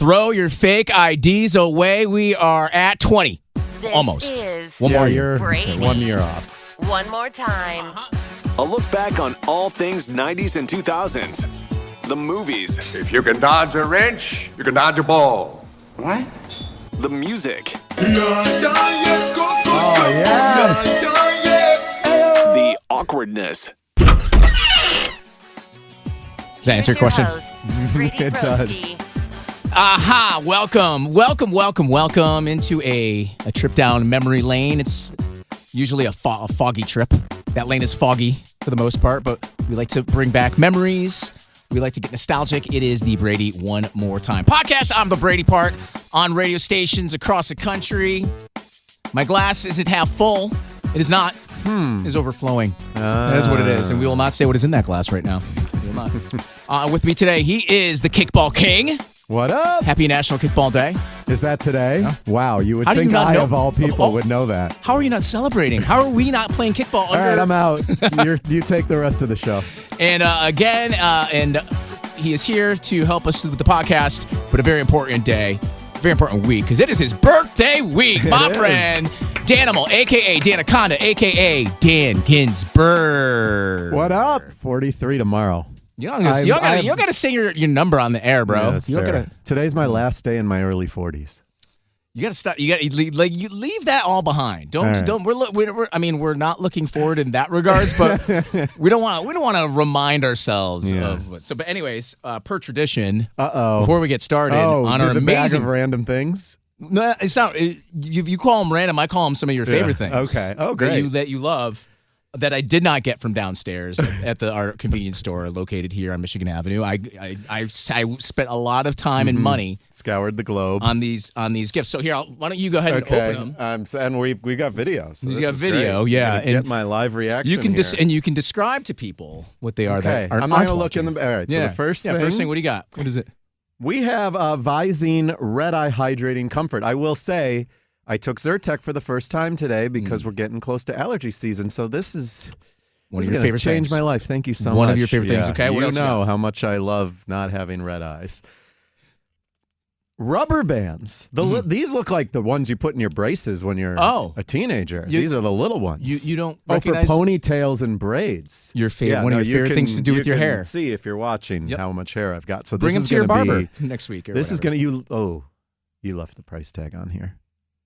Throw your fake IDs away. We are at 20. This Almost. Is One more year. Brady. 1 year off. One more time. A look back on all things 90s and 2000s. The movies, If you can dodge a wrench, you can dodge a ball. What? the music, Oh, yes. the awkwardness, Does that answer your question? Host, Brady It does. Broski. Aha, welcome into a trip down memory lane. It's usually a foggy trip. That lane is foggy for the most part, but we like to bring back memories. We like to get nostalgic. It is the Brady One More Time podcast. I'm the Brady part on radio stations across the country. My glass isn't half full. It is not. It is overflowing. That is what it is, and we will not say what is in that glass right now. We will not. With me today, he is the Kickball King. What up? Happy National Kickball Day. Is that today? Wow, you would How do you think not I, know? of all people, Oh. would know that. How are you not celebrating? How are we not playing kickball? All right, I'm out. You take the rest of the show. And he is here to help us with the podcast, but a very important day, very important week, because it is his birthday week. My It friend, is. Danimal, a.k.a. Danaconda, a.k.a. Dan Ginsberg. What up? 43 tomorrow. You don't gotta say your number on the air, bro. Yeah, that's you don't fair. gotta. Today's my last day in my early 40s. You gotta stop. You leave that all behind. Don't. All right. Don't. We're not looking forward in that regards, but we don't want to remind ourselves of what. So, but anyways, per tradition, before we get started on our the bag amazing of random things. No, it's not. You call them random. I call them some of your favorite things. Okay. Oh, great. That you love. That I did not get from downstairs at our convenience store located here on Michigan Avenue. I spent a lot of time and money Scoured the globe. on these gifts. So here, why don't you go ahead and open them? And we got video. So He's this got is video, great. yeah, I'm gonna and get my live reaction. You can here. you can describe to people what they are. Okay. That are I'm not gonna aren't look in the. watching. All right. So the first thing. First thing. What do you got? What is it? We have Visine Red Eye Hydrating Comfort. I will say, I took Zyrtec for the first time today because we're getting close to allergy season. So this is. One of This your is gonna favorite change things. my life. Thank you so much. One of your favorite things. Okay, what you else you know got? how much I love not having red eyes. Rubber bands. These look like the ones you put in your braces when you're a teenager. These are the little ones. You don't for recognize ponytails and braids. your favorite one of your favorite things to do with your can hair. See if you're watching how much hair I've got. So Bring this them is to your gonna barber be, next week. Or This is whatever. gonna you left the price tag on here.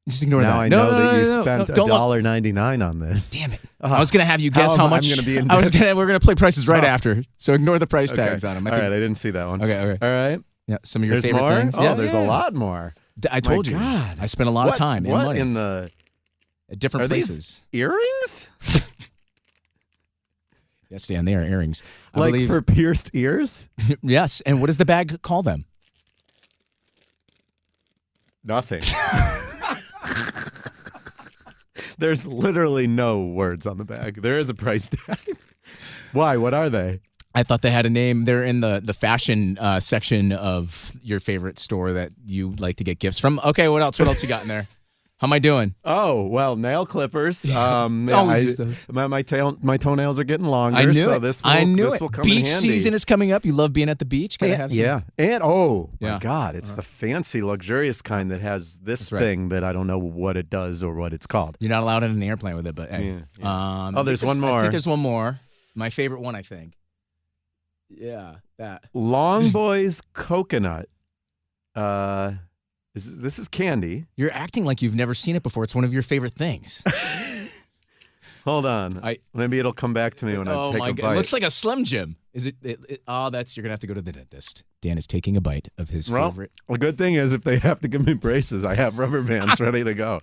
Just ignore Now that. I No, know no, that no, you no, no, spent don't look. $1.99 on this. Damn it! I was gonna have you guess How how am I much. gonna be in We're debt? gonna play prices right after. So ignore the price tags on them. All right, I didn't see that one. Okay. All right. Yeah, some of your There's favorite more? things. Oh, Yeah, there's a lot more. I told you. God. I spent a lot of time and what money in the at different are places. these earrings? Yes, Dan, they are earrings. I Like believe. for pierced ears? Yes, and what does the bag call them? Nothing. There's literally no words on the bag. There is a price tag. Why? What are they? I thought they had a name. They're in the fashion section of your favorite store that you like to get gifts from. Okay, what else? What else you got in there? How am I doing? Oh, well, nail clippers. Always use those. My toenails are getting longer. I knew so it. This will, I knew this it. will come in Beach handy. season is coming up. You love being at the beach. Gotta have some. Yeah. And my Yeah. God, it's the fancy, luxurious kind that has this That's right. thing that I don't know what it does or what it's called. You're not allowed in an airplane with it, but hey. Oh, there's one more. I think there's one more. My favorite one, I think. Yeah, that. Long Boy's coconut. This is candy. You're acting like you've never seen it before. It's one of your favorite things. Hold on. Maybe it'll come back to me when I take a bite. It looks like a Slim Jim. Is it? That's you're gonna have to go to the dentist. Dan is taking a bite of his favorite. The good thing is, if they have to give me braces, I have rubber bands ready to go.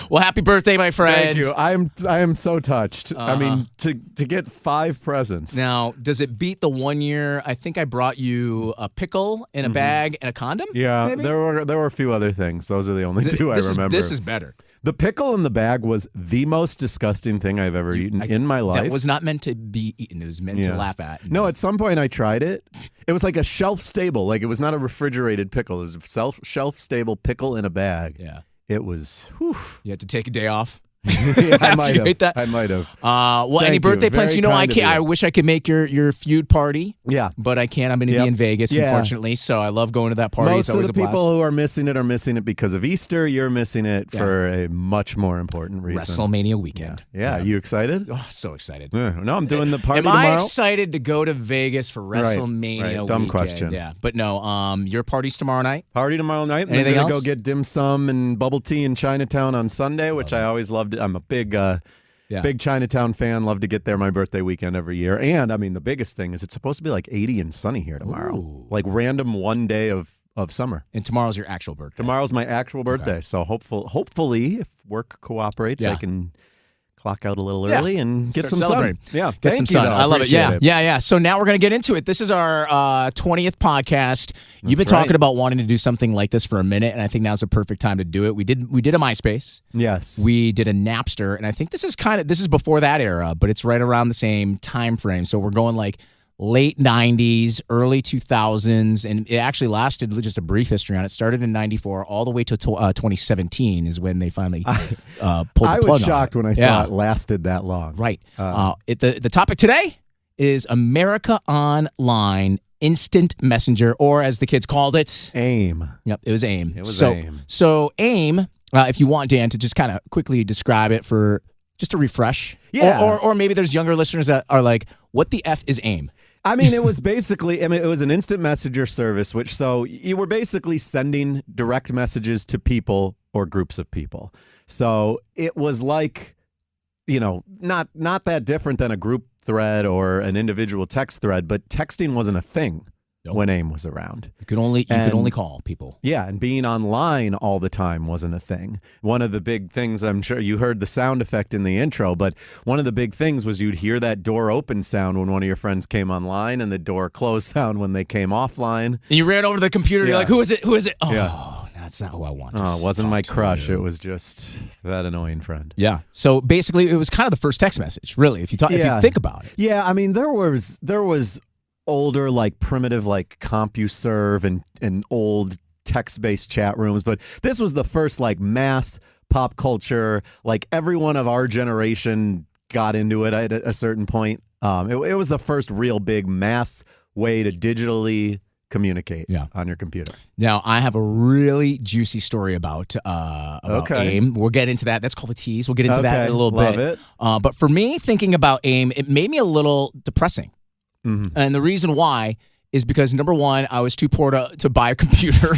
Well, happy birthday, my friend. Thank you. I am so touched. I mean, to get 5 presents. Now, does it beat the 1 year? I think I brought you a pickle in a bag and a condom. Yeah, maybe? there were a few other things. Those are the only two I remember. This is better. The pickle in the bag was the most disgusting thing I've ever eaten in my life. That was not meant to be eaten. It was meant to laugh at. No, at some point I tried it. It was like a shelf-stable. Like, it was not a refrigerated pickle. It was a shelf-stable pickle in a bag. Yeah. It was, whew. You had to take a day off. I might you have. hate that? I might have. Well, Thank any you. birthday plans? Very You know, I kind of can't. you. I wish I could make your feud party. Yeah. But I can't. I'm going to Yep. be in Vegas, Yeah. unfortunately. So I love going to that party. Most it's always of the a people blast. who are missing it because of Easter. You're missing it for a much more important reason. WrestleMania weekend. Yeah. You excited? Oh, so excited. Yeah. No, I'm doing the party Am tomorrow. I excited to go to Vegas for WrestleMania right. Dumb weekend? question. Yeah. But no, your party's tomorrow night? Party tomorrow night. And Anything then gonna else? go get dim sum and bubble tea in Chinatown on Sunday, which I always loved. I'm a big Chinatown fan. Love to get there my birthday weekend every year. And I mean, the biggest thing is it's supposed to be like 80 and sunny here tomorrow. Ooh. Like random one day of summer. And tomorrow's your actual birthday. Tomorrow's my actual birthday. So hopefully, if work cooperates, I can clock out a little early and get Start some celebrating. sun. Yeah, Get some sun. though. I love it. Appreciate Yeah. So now we're going to get into it. This is our 20th podcast. You've been talking about wanting to do something like this for a minute, and I think now's the perfect time to do it. We did a MySpace. Yes. We did a Napster, and I think this is before that era, but it's right around the same time frame. So we're going like late 90s, early 2000s, and it actually lasted just a brief history on it. Started in 94 all the way to 2017 is when they finally pulled the plug I on was it. shocked when I saw it lasted that long. Right. The topic today is America Online Instant Messenger, or as the kids called it, AIM. Yep, it was AIM. It was AIM. So AIM, if you want, Dan, to just kind of quickly describe it for just a refresh. Yeah. Or maybe there's younger listeners that are like, what the F is AIM? I mean, it was basically, it was an instant messenger service, so you were basically sending direct messages to people or groups of people. So it was like, not that different than a group thread or an individual text thread, but texting wasn't a thing when AIM was around. You could only call people. Yeah, and being online all the time wasn't a thing. One of the big things, I'm sure you heard the sound effect in the intro, but one of the big things was you'd hear that door open sound when one of your friends came online and the door close sound when they came offline. And you ran over to the computer, you're like, who is it? Who is it? Oh, Yeah. that's not who I want to Oh, it wasn't my talk crush. to. It was just that annoying friend. Yeah. So basically, it was kind of the first text message, really, if you think about it. Yeah, I mean, there was older, like primitive, like CompuServe and old text-based chat rooms, but this was the first like mass pop culture. Like everyone of our generation got into it at a certain point. It was the first real big mass way to digitally communicate on your computer. Now, I have a really juicy story about AIM. We'll get into that. That's called a tease. We'll get into that in a little Love bit. it. But for me, thinking about AIM, it made me a little depressing. Mm-hmm. And the reason why is because, number one, I was too poor to buy a computer.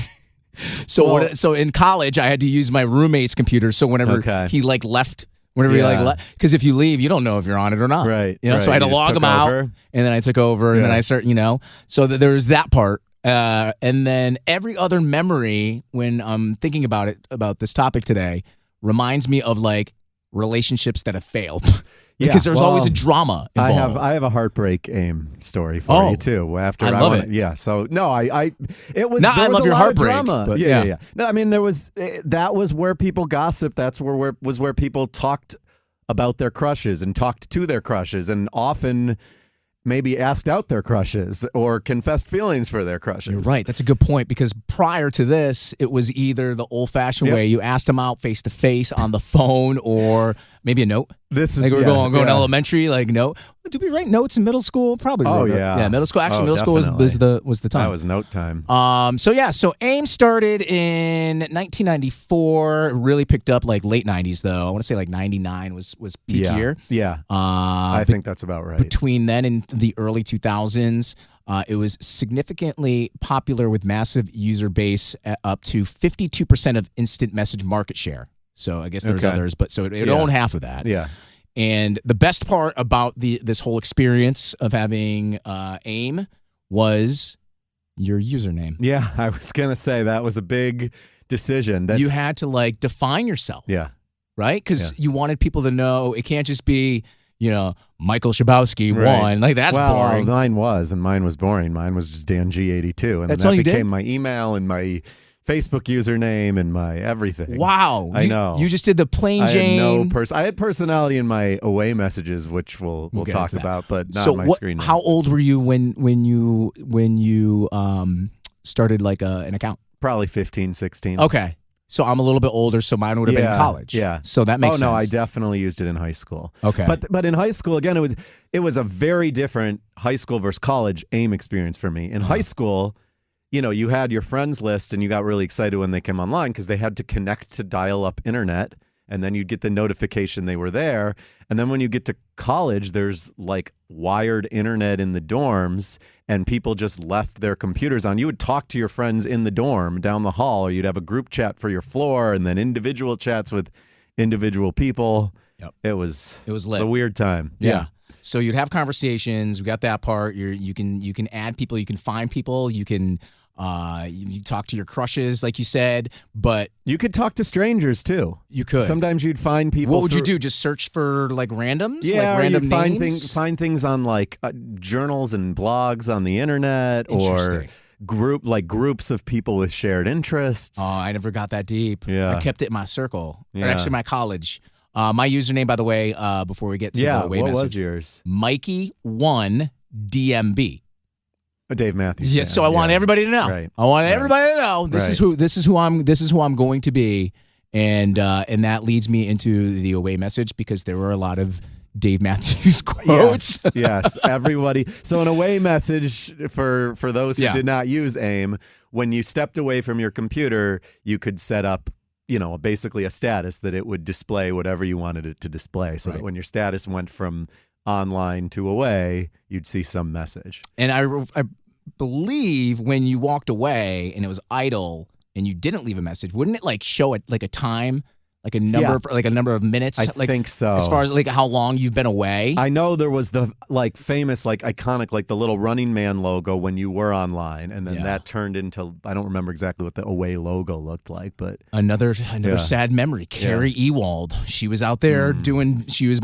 So in college, I had to use my roommate's computer. So whenever he left, because if you leave, you don't know if you're on it or not. Right. So I had to You just log took them out, over. and then I took over, and then I start, so there was that part. And then every other memory when I'm thinking about this topic today reminds me of like relationships that have failed. Because there's always a drama involved. I have a heartbreak AIM story for you too. After I love it. Yeah. So no, it was. Not there I was love a your lot of heartbreak, drama. but Yeah. No, I mean that was where people gossiped. That's where people talked about their crushes and talked to their crushes and often maybe asked out their crushes or confessed feelings for their crushes. You're right. That's a good point, because prior to this, it was either the old-fashioned way, you asked them out face-to-face on the phone, or maybe a note. This is like we're going elementary, like note. Did we write notes in middle school? Probably. Yeah, middle school. Actually, middle school was the time. That was note time. So AIM started in 1994. Really picked up like late 90s though. I want to say like 99 was peak year. Yeah. I think that's about right. Between then and the early 2000s, it was significantly popular with massive user base at up to 52% of instant message market share. So I guess there's others, but so it owned half of that. Yeah. And the best part about this whole experience of having AIM was your username. Yeah, I was gonna say that was a big decision. That you had to like define yourself. Yeah. Right? Because you wanted people to know it can't just be, Michael Shabowski won. Like that's boring. Mine was boring. Mine was just Dan G82, and that's then all that you became did? my email and my Facebook username and my everything. Wow. I know. You just did the plain Jane. I had personality in my away messages, which we'll talk about, but not my screen name. How old were you when you started like an account? Probably 15, 16. Okay. So I'm a little bit older, so mine would have been college. Yeah. So that makes sense. Oh, no, I definitely used it in high school. Okay. But in high school, again, it was a very different high school versus college AIM experience for me. In high school, you had your friends list and you got really excited when they came online because they had to connect to dial-up internet. And then you'd get the notification they were there. And then when you get to college, there's like wired internet in the dorms and people just left their computers on. You would talk to your friends in the dorm down the hall, or you'd have a group chat for your floor and then individual chats with individual people. Yep. It was lit. a weird time. Yeah. So you'd have conversations. We got that part. You can add people. You can find people. You can you talk to your crushes, like you said, but You could talk to strangers too. you could. Sometimes you'd find people. What would you do? Just search for like randoms? Yeah, like or random you'd find names? find things on like journals and blogs on the internet, or Interesting. groups of people with shared interests. Oh, I never got that deep. Yeah. I kept it in my circle. Or Yeah. actually my college. My username, by the way, before we get to the away what message. was yours? Mikey1DMB. Dave Matthews. Yes, so I want everybody to know. Right. I want everybody to know this is who I'm going to be, and that leads me into the away message because there were a lot of Dave Matthews quotes. Yes, everybody. So an away message for those who Yeah. did not use AIM, when you stepped away from your computer, you could set up, basically a status that it would display whatever you wanted it to display. So that when your status went from online to away, you'd see some message. And I believe when you walked away and it was idle and you didn't leave a message, wouldn't it like show it like a time, like a number, like a number of minutes? I like, think so. As far as like how long you've been away. I know there was the like famous, like iconic, like the little Running Man logo when you were online, and then that turned into, I don't remember exactly what the away logo looked like, but Another sad memory. Carrie Ewald. She was out there doing. She was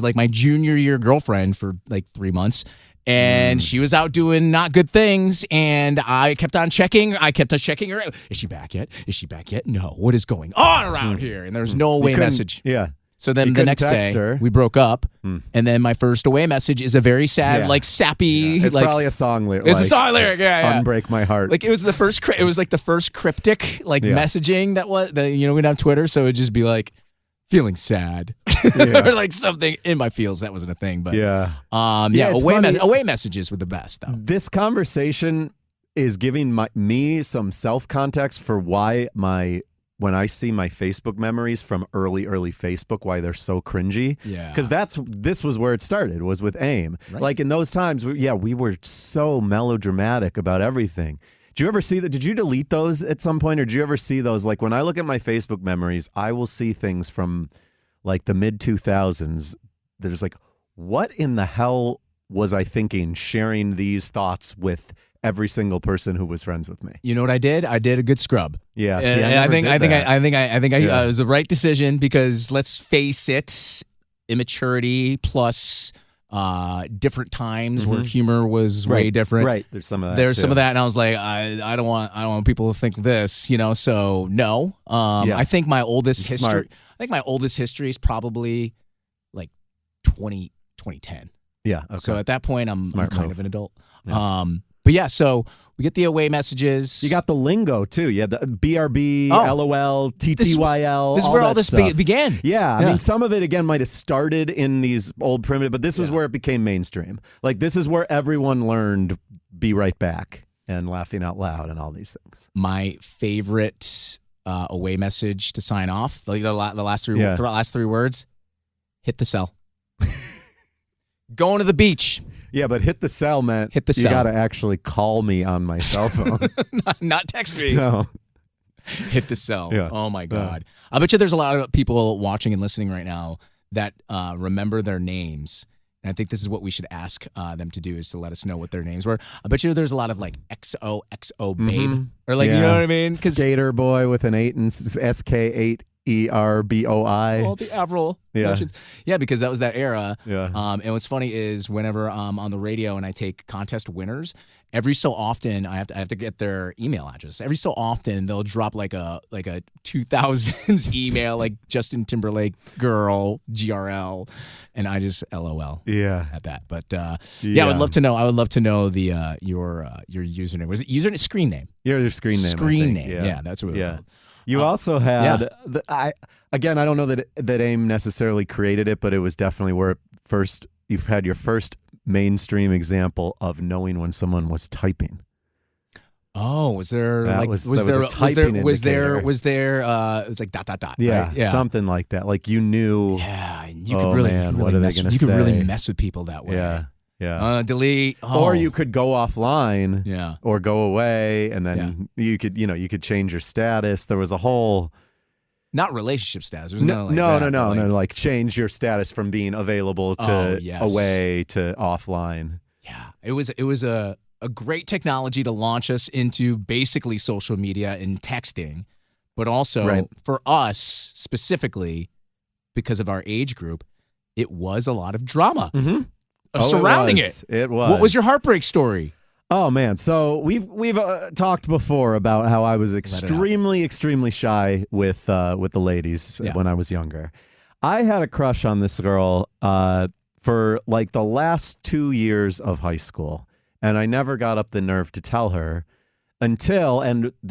like my junior year girlfriend for like 3 months, and she was out doing not good things. And I kept on checking. her. Is she back yet? Is she back yet? No. What is going on around here? And there's no away message. Yeah. So then You the couldn't next text day her. we broke up, and then my first away message is a very sad, like sappy. It's like, probably a song lyric. It's a song lyric. Yeah. Unbreak my heart. Like it was the first. It was like the first cryptic messaging that was we'd have Twitter, so it'd just be like feeling sad or like something in my feels. That wasn't a thing, but it's funny. away messages were the best though. This conversation is giving me some self-context for why when I see my Facebook memories from early Facebook, why they're so cringy. Yeah. Because this was where it started, was with AIM. Right. Like in those times, we were so melodramatic about everything. Did you ever see that? Did you delete those at some point, or did you ever see those? Like when I look at my Facebook memories, I will see things from like the mid 2000s. There's like, what in the hell was I thinking sharing these thoughts with every single person who was friends with me? You know what I did? I did a good scrub. Yeah, see, And I think it Yeah. was the right decision because let's face it, immaturity plus different times where humor was way different. Right. There's some of that. There's too. some of that, and I was like, I don't want people to think this, So no, I think my oldest history. Smart. I think my oldest history is probably like 2010. Yeah. Okay. So at that point, I'm kind move. of an adult. Yeah. But yeah, so we get the away messages. You got the lingo too. You had the BRB, Oh. LOL, TTYL. This is where all that this stuff. began. Yeah, I mean, some of it again might have started in these old primitive, but this was where it became mainstream. Like this is where everyone learned "Be Right Back" and laughing out loud and all these things. My favorite away message to sign off, like the last three words, hit the cell. Going to the beach. Yeah, but hit the cell meant Hit the you cell. got to actually call me on my cell phone. Not text me. No. Hit the cell. Yeah. Oh my God. I bet you there's a lot of people watching and listening right now that remember their names. And I think this is what we should ask them to do is to let us know what their names were. I bet you there's a lot of like XOXO babe. Or like, you know what I mean? Skater boy with an 8 and SK8ERBOI. All the Avril. Yeah. Yeah, because that was that era. Yeah. And what's funny is whenever I'm on the radio and I take contest winners, every so often I have to get their email address. Every so often they'll drop like a 2000s email, like Justin Timberlake girl GRL, and I just LOL. Yeah. At that. But yeah, I would love to know. I would love to know your username. Was it username? Screen name. Your screen name. I Screen think. name. Yeah, that's what it was called. You also had I don't know that AIM necessarily created it, but it was definitely where you've had your first mainstream example of knowing when someone was typing. Oh, was there That like was was a there typing was there indicator. was there it was like ... Yeah, right? something like that. Like you knew. Yeah, and you Oh, could really, man, really what are they mess, gonna you could really say? mess with people that way. Yeah. Delete. Oh. Or you could go offline. Yeah. Or go away, and then you could change your status. There was a whole. Not relationship status. There's No, like that, but like, like change your status from being available to away to offline. Yeah, it was a great technology to launch us into basically social media and texting, but also for us specifically, because of our age group, it was a lot of drama surrounding it. It was. What was your heartbreak story? Oh man, so we've talked before about how I was extremely shy with the ladies when I was younger. I had a crush on this girl for like the last 2 years of high school, and I never got up the nerve to tell her until, and this